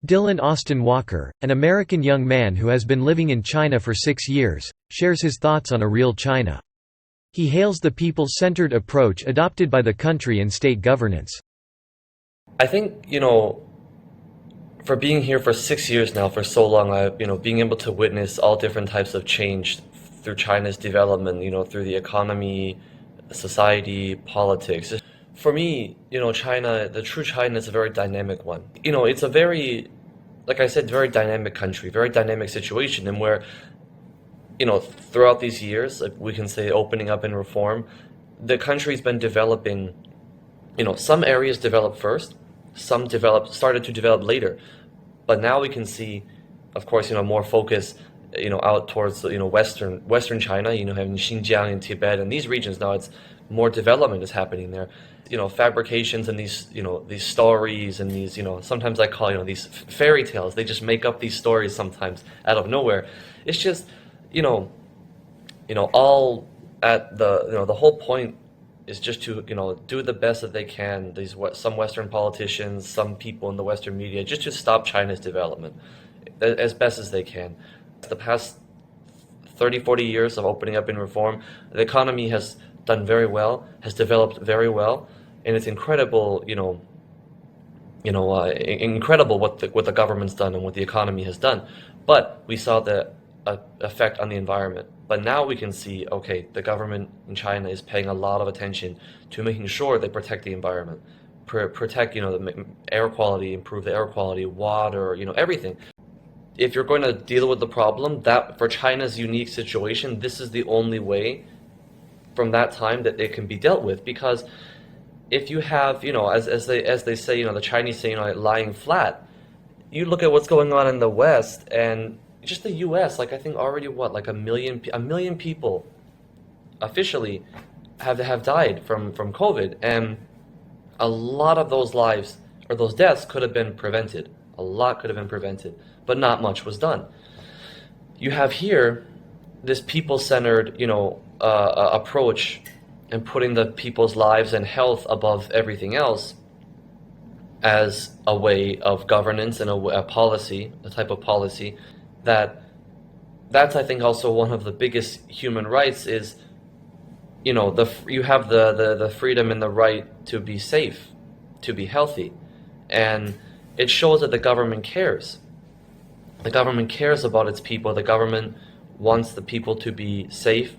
Dylan Austin Walker, an American young man who has been living in China for 6 years, shares his thoughts on a real China. He hails the people-centered approach adopted by the country and state governance. I think, for being here for 6 years now, for so long, being able to witness all different types of change through China's development, through the economy, society, politics. For me, China, the true China is a very dynamic one. It's a very, like I said, very dynamic country, very dynamic situation, and where, throughout these years, like we can say opening up and reform, the country's been developing, some areas developed first, some started to develop later. But now we can see, of course, more focus, out towards, Western China, having Xinjiang and Tibet and these regions. Now it's more development is happening there. Fabrications and these stories and these, sometimes I call, these fairy tales. They just make up these stories sometimes out of nowhere. It's just, all at the whole point is just to, do the best that they can. Some Western politicians, some people in the Western media, just to stop China's development as best as they can. The past 30, 40 years of opening up and reform, the economy has done very well, has developed very well, and it's incredible, incredible what the government's done and what the economy has done. But we saw the effect on the environment. But now we can see, okay, the government in China is paying a lot of attention to making sure they protect the environment, protect, the air quality, improve the air quality, water, everything. If you're going to deal with the problem, that for China's unique situation, this is the only way from that time that it can be dealt with. Because if you have, as they say, the Chinese say, lying flat, you look at what's going on in the West and just the U.S., like I think already a million people officially have died from COVID, and a lot of those lives or those deaths could have been prevented. A lot could have been prevented, but not much was done. You have here this people-centered, approach and putting the people's lives and health above everything else as a way of governance and a policy, a type of policy. That's I think also one of the biggest human rights is, you have the freedom and the right to be safe, to be healthy, and it shows that the government cares. The government cares about its people. The government wants the people to be safe,